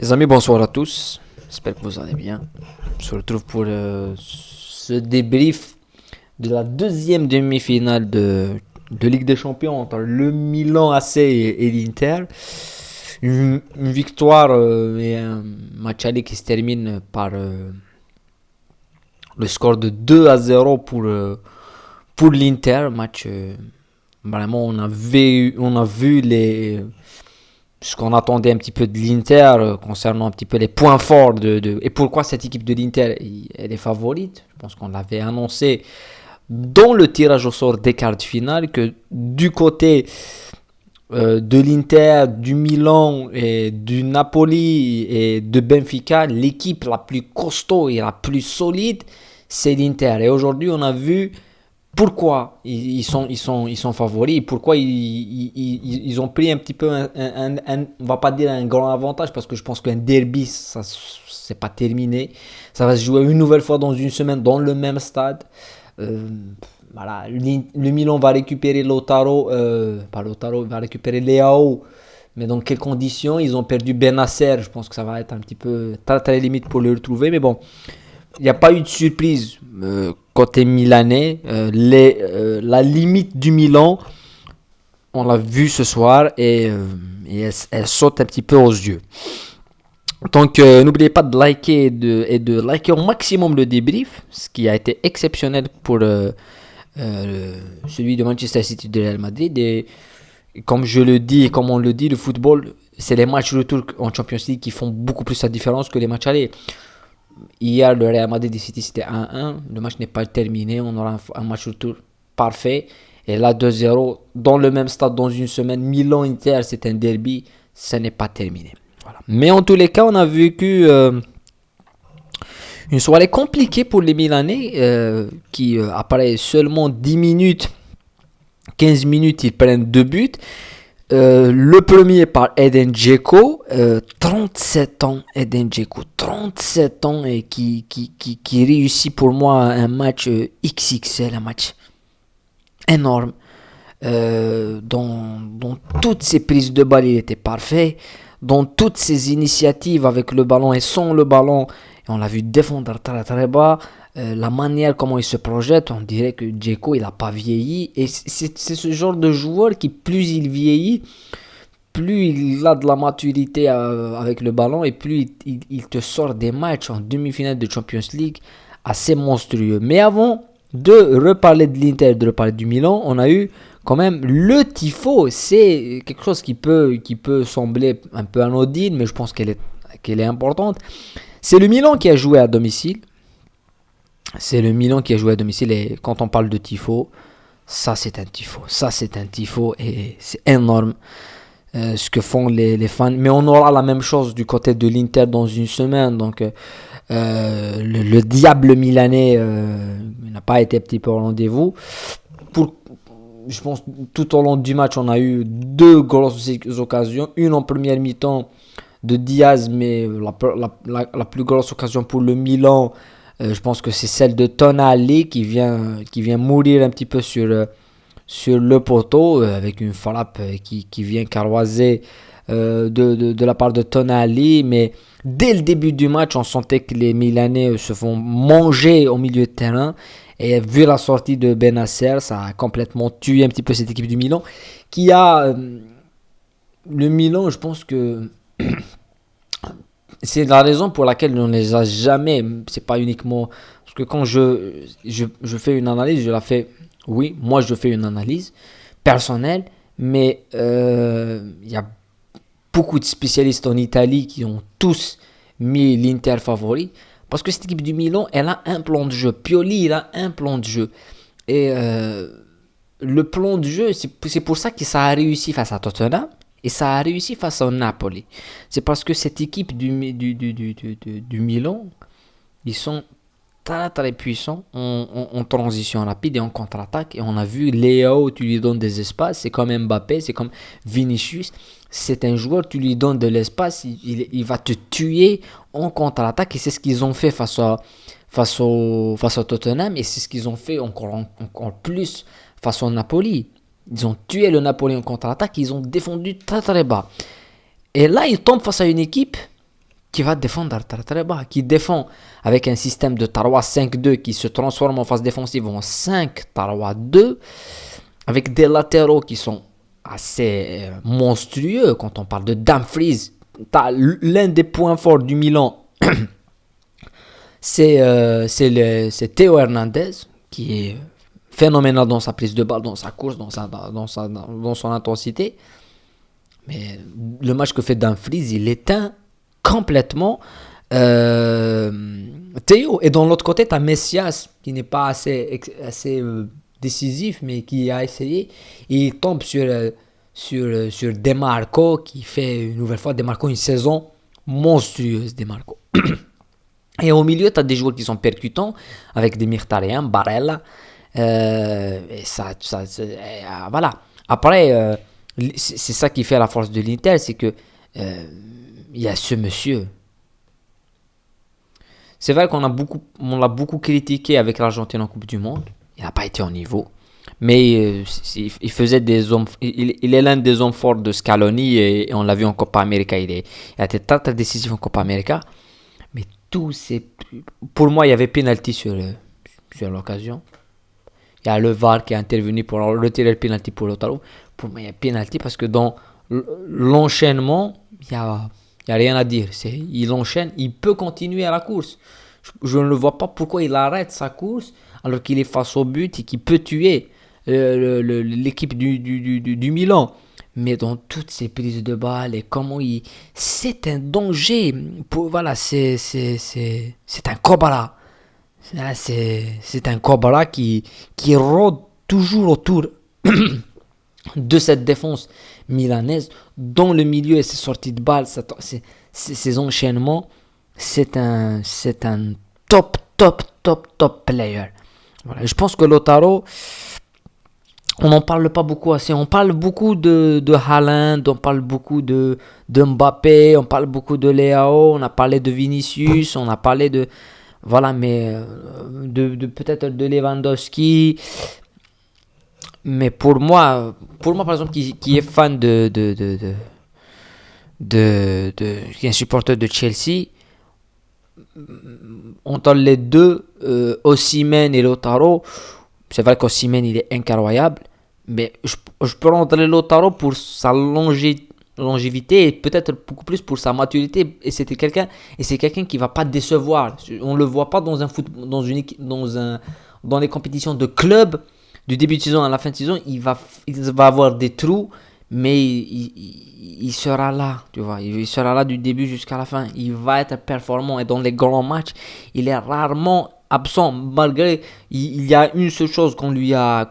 Les amis, bonsoir à tous. J'espère que vous allez bien. On se retrouve pour ce débrief de la deuxième demi-finale de Ligue des Champions entre le Milan AC et l'Inter. Une victoire et un match aller qui se termine par le score de 2-0 pour l'Inter. Match, vraiment, on a vu ce qu'on attendait un petit peu de l'Inter concernant un petit peu les points forts et pourquoi cette équipe de l'Inter elle est favorite. Je pense qu'on l'avait annoncé dans le tirage au sort des quarts de finale que du côté de l'Inter, du Milan et du Napoli et de Benfica, l'équipe la plus costaud et la plus solide, c'est l'Inter. Et aujourd'hui, on a vu pourquoi ils sont favoris, pourquoi ils ont pris un petit peu on va pas dire un grand avantage parce que je pense qu'un derby ça c'est pas terminé, ça va se jouer une nouvelle fois dans une semaine dans le même stade. Euh, voilà, le Milan va récupérer pas Lautaro, va récupérer Leao, mais dans quelles conditions? Ils ont perdu Benacer, je pense que ça va être un petit peu très très limite pour le retrouver, mais bon, il n'y a pas eu de surprise côté milanais. La limite du Milan, on l'a vu ce soir et elle saute un petit peu aux yeux. Donc n'oubliez pas de liker et de liker au maximum le débrief, ce qui a été exceptionnel pour celui de Manchester City de Real Madrid. Et comme je le dis et comme on le dit, le football, c'est les matchs retour en Champions League qui font beaucoup plus la différence que les matchs allés. Hier, le Real Madrid et City, c'était 1-1. Le match n'est pas terminé. On aura un match retour parfait. Et là, 2-0 dans le même stade dans une semaine. Milan-Inter, c'est un derby. Ça n'est pas terminé. Voilà. Mais en tous les cas, on a vécu une soirée compliquée pour les Milanais qui, après seulement 10 minutes, 15 minutes, ils prennent 2 buts. Le premier par Edin Dzeko, 37 ans, Edin Dzeko, 37 ans et qui réussit pour moi un match XXL, un match énorme. Dans toutes ses prises de balle, il était parfait. Dans toutes ses initiatives avec le ballon et sans le ballon, et on l'a vu défendre très très bas. La manière comment il se projette, on dirait que Dzeko il n'a pas vieilli. Et c'est ce genre de joueur qui, plus il vieillit, plus il a de la maturité avec le ballon et plus il te sort des matchs en demi-finale de Champions League assez monstrueux. Mais avant de reparler de l'Inter, de reparler du Milan, on a eu quand même le tifo. C'est quelque chose qui peut sembler un peu anodine, mais je pense qu'elle est importante. C'est le Milan qui a joué à domicile. C'est le Milan qui a joué à domicile et quand on parle de tifo, ça c'est un tifo. Ça c'est un tifo et c'est énorme ce que font les fans. Mais on aura la même chose du côté de l'Inter dans une semaine. Donc le diable milanais n'a pas été un petit peu au rendez-vous. Je pense tout au long du match, on a eu deux grosses occasions. Une en première mi-temps de Diaz, mais la plus grosse occasion pour le Milan, je pense que c'est celle de Tonali qui vient mourir un petit peu sur le poteau avec une frappe qui vient carroiser de la part de Tonali. Mais dès le début du match, on sentait que les Milanais se font manger au milieu de terrain. Et vu la sortie de Benacer, ça a complètement tué un petit peu cette équipe du Milan. Qui a... le Milan, je pense que... c'est la raison pour laquelle on ne les a jamais. C'est pas uniquement parce que quand je fais une analyse, je la fais. Oui, moi je fais une analyse personnelle, mais il y a beaucoup de spécialistes en Italie qui ont tous mis l'Inter favori parce que cette équipe du Milan, elle a un plan de jeu. Pioli, il a un plan de jeu et le plan de jeu, c'est pour ça que ça a réussi face à Tottenham. Et ça a réussi face au Napoli. C'est parce que cette équipe du Milan, ils sont très très puissants en transition rapide et en contre-attaque. Et on a vu Léo, tu lui donnes des espaces. C'est comme Mbappé, c'est comme Vinicius. C'est un joueur, tu lui donnes de l'espace, il va te tuer en contre-attaque. Et c'est ce qu'ils ont fait face au Tottenham. Et c'est ce qu'ils ont fait encore plus face au Napoli. Ils ont tué le Napoli en contre-attaque, ils ont défendu très très bas. Et là, ils tombent face à une équipe qui va défendre très très bas, qui défend avec un système de 3-5-2 qui se transforme en phase défensive en 5-3-2, avec des latéraux qui sont assez monstrueux. Quand on parle de Dumfries, l'un des points forts du Milan, c'est Théo Hernandez, qui est phénoménal dans sa prise de balle, dans sa course, dans son intensité. Mais le match que fait Dumfries, il éteint complètement Théo. Et dans l'autre côté, tu as Messias, qui n'est pas assez décisif, mais qui a essayé. Et il tombe sur Demarco, qui fait une nouvelle fois Demarco une saison monstrueuse. Demarco. Et au milieu, tu as des joueurs qui sont percutants, avec des Mkhitaryan, Barella. Et voilà. Après, c'est ça qui fait la force de l'Inter, c'est que il y a ce monsieur. C'est vrai qu'on l'a beaucoup critiqué avec l'Argentine en Coupe du Monde. Il n'a pas été au niveau. Mais il faisait il est l'un des hommes forts de Scaloni et on l'a vu en Copa América. Il a été très, très décisif en Copa América. Mais pour moi, il y avait penalty sur l'occasion. Il y a le VAR qui est intervenu pour retirer le penalty pour Lautaro. Pour moi, il y a penalty parce que dans l'enchaînement, il y a rien à dire. Il enchaîne, il peut continuer à la course. Je ne vois pas pourquoi il arrête sa course alors qu'il est face au but et qu'il peut tuer l'équipe du Milan. Mais dans toutes ces prises de balles et comment c'est un danger. Voilà, c'est un cobra. C'est un cobra qui rôde toujours autour de cette défense milanaise, dans le milieu et ses sorties de balles, ses enchaînements. C'est un top player. Voilà. Je pense que Lautaro, on n'en parle pas beaucoup assez. On parle beaucoup de Haaland, on parle beaucoup de Mbappé, on parle beaucoup de Leao, on a parlé de Vinicius, on a parlé de... Voilà, mais peut-être de Lewandowski. Mais pour moi par exemple, qui est fan qui est un supporter de Chelsea, entre les deux, Osimhen et Lautaro, c'est vrai qu'Osimhen il est incroyable, mais je peux rentrer Lautaro pour sa longévité et peut-être beaucoup plus pour sa maturité. Et c'est quelqu'un qui va pas décevoir. On le voit pas dans un foot, dans les compétitions de club. Du début de saison à la fin de saison, il va avoir des trous, mais il sera là, tu vois. Il sera là du début jusqu'à la fin. Il va être performant et dans les grands matchs, il est rarement absent. Malgré, il y a une seule chose qu'on lui a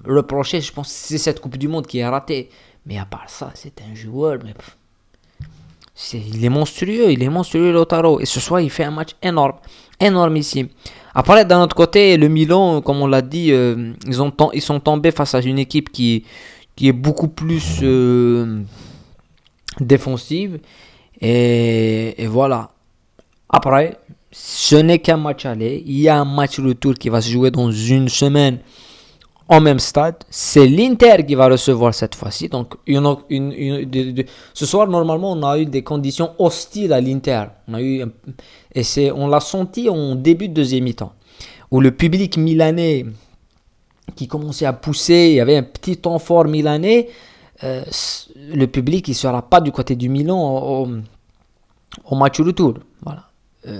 reproché, je pense, c'est cette Coupe du Monde qui est ratée. Mais à part ça, c'est un joueur, mais il est monstrueux Lautaro. Et ce soir, il fait un match énormissime. Après, d'un autre côté, le Milan, comme on l'a dit, ils sont tombés face à une équipe qui est beaucoup plus défensive. Et voilà. Après, ce n'est qu'un match aller. Il y a un match retour qui va se jouer dans une semaine au même stade. C'est l'Inter qui va recevoir cette fois-ci. Donc, ce soir, normalement, on a eu des conditions hostiles à l'Inter. On l'a senti en début de deuxième mi-temps, où le public milanais qui commençait à pousser, il y avait un petit temps fort milanais. Le public, il ne sera pas du côté du Milan au match retour. Voilà.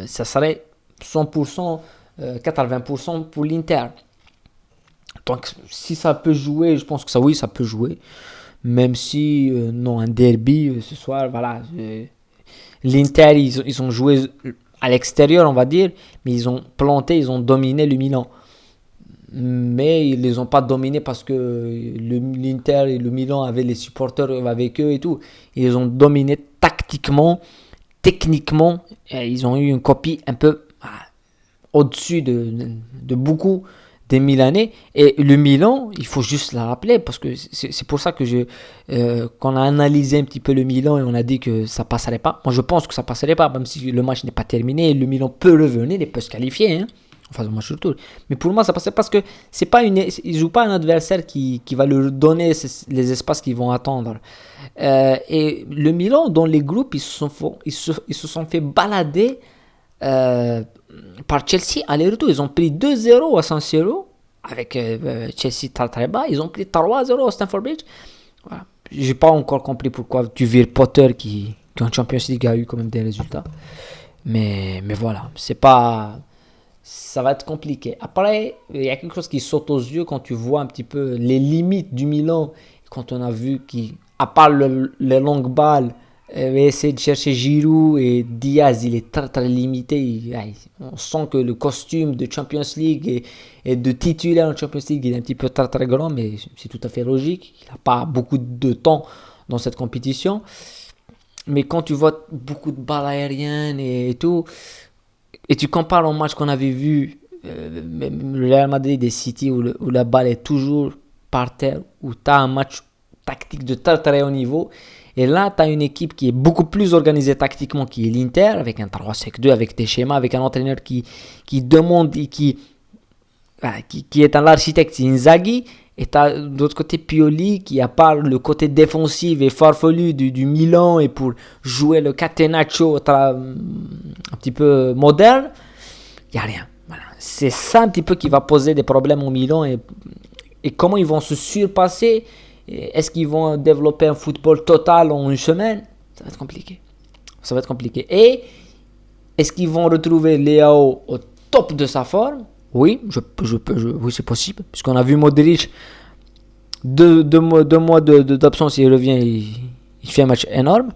Ça serait 100%, 80% pour l'Inter. Donc, si ça peut jouer, je pense que ça peut jouer. Même si, non, un derby ce soir, voilà. L'Inter, ils ont joué à l'extérieur, on va dire, mais ils ont dominé le Milan. Mais ils ne les ont pas dominés parce que l'Inter et le Milan avaient les supporters avec eux et tout. Ils ont dominé tactiquement, techniquement. Et ils ont eu une copie un peu au-dessus de beaucoup des Milanais. Et le Milan, il faut juste la rappeler, parce que c'est pour ça que qu'on a analysé un petit peu le Milan et on a dit que ça passerait pas. Moi, je pense que ça passerait pas, même si le match n'est pas terminé. Le Milan peut revenir et peut se qualifier. Hein. Enfin, au match retour. Mais pour moi, ça passait parce que c'est pas ils jouent pas un adversaire qui va leur donner les espaces qu'ils vont attendre. Et le Milan, dans les groupes, ils se sont fait balader par Chelsea aller-retour. Ils ont pris 2-0 à San Siro avec Chelsea très bas. Ils ont pris 3-0 à Stamford Bridge. Voilà. J'ai pas encore compris pourquoi tu vires Potter qui en Champions League a eu quand même des résultats. Mais voilà, c'est pas, ça va être compliqué. Après, il y a quelque chose qui saute aux yeux quand tu vois un petit peu les limites du Milan. Quand on a vu à part les longues balles, essayer de chercher Giroud et Diaz, il est très très limité. On sent que le costume de Champions League et de titulaire en Champions League, il est un petit peu très très grand, mais c'est tout à fait logique. Il n'a pas beaucoup de temps dans cette compétition. Mais quand tu vois beaucoup de balles aériennes et tout, et tu compares au match qu'on avait vu, le Real Madrid et City, où la balle est toujours par terre, où tu as un match tactique de très très haut niveau, et là tu as une équipe qui est beaucoup plus organisée tactiquement, qui est l'Inter, avec un 3-5-2, avec des schémas, avec un entraîneur qui demande et qui est un architecte, c'est Inzaghi. Et t'as d'autre côté Pioli qui, à part le côté défensif et farfelu du Milan, et pour jouer le catenaccio un petit peu moderne, il n'y a rien. Voilà. C'est ça un petit peu qui va poser des problèmes au Milan, et comment ils vont se surpasser. Est-ce qu'ils vont développer un football total en une semaine? Ça va être compliqué. Ça va être compliqué. Et est-ce qu'ils vont retrouver Leao au top de sa forme? Oui, oui, c'est possible. Puisqu'on a vu Modric, deux mois d'absence, il revient, il fait un match énorme.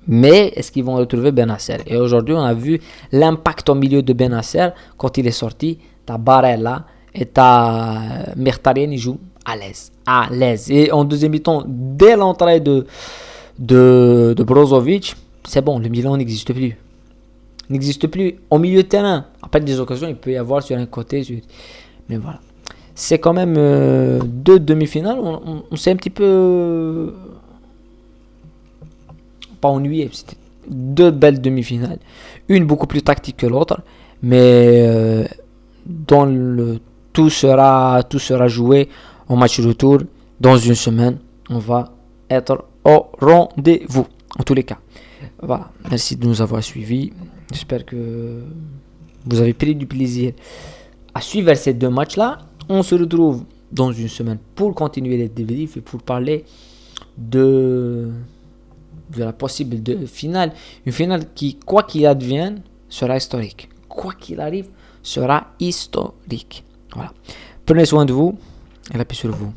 Mais est-ce qu'ils vont retrouver Bennacer? Et aujourd'hui, on a vu l'impact au milieu de Bennacer quand il est sorti. T'as Barella et t'as Mkhitaryan, il joue à l'aise. À l'aise. Et en deuxième mi-temps, dès l'entrée de Brozovic, c'est bon, le Milan n'existe plus. N'existe plus au milieu de terrain. Après, des occasions, il peut y avoir sur un côté. Mais voilà. C'est quand même deux demi-finales. On s'est un petit peu pas ennuyé. C'était deux belles demi-finales. Une beaucoup plus tactique que l'autre. Mais tout sera joué au match retour. Dans une semaine, on va être au rendez-vous. En tous les cas. Voilà. Merci de nous avoir suivis. J'espère que vous avez pris du plaisir à suivre ces deux matchs-là. On se retrouve dans une semaine pour continuer les débriefs et pour parler de la possible finale. Une finale qui, quoi qu'il advienne, sera historique. Quoi qu'il arrive, sera historique. Voilà. Prenez soin de vous et la paix sur vous.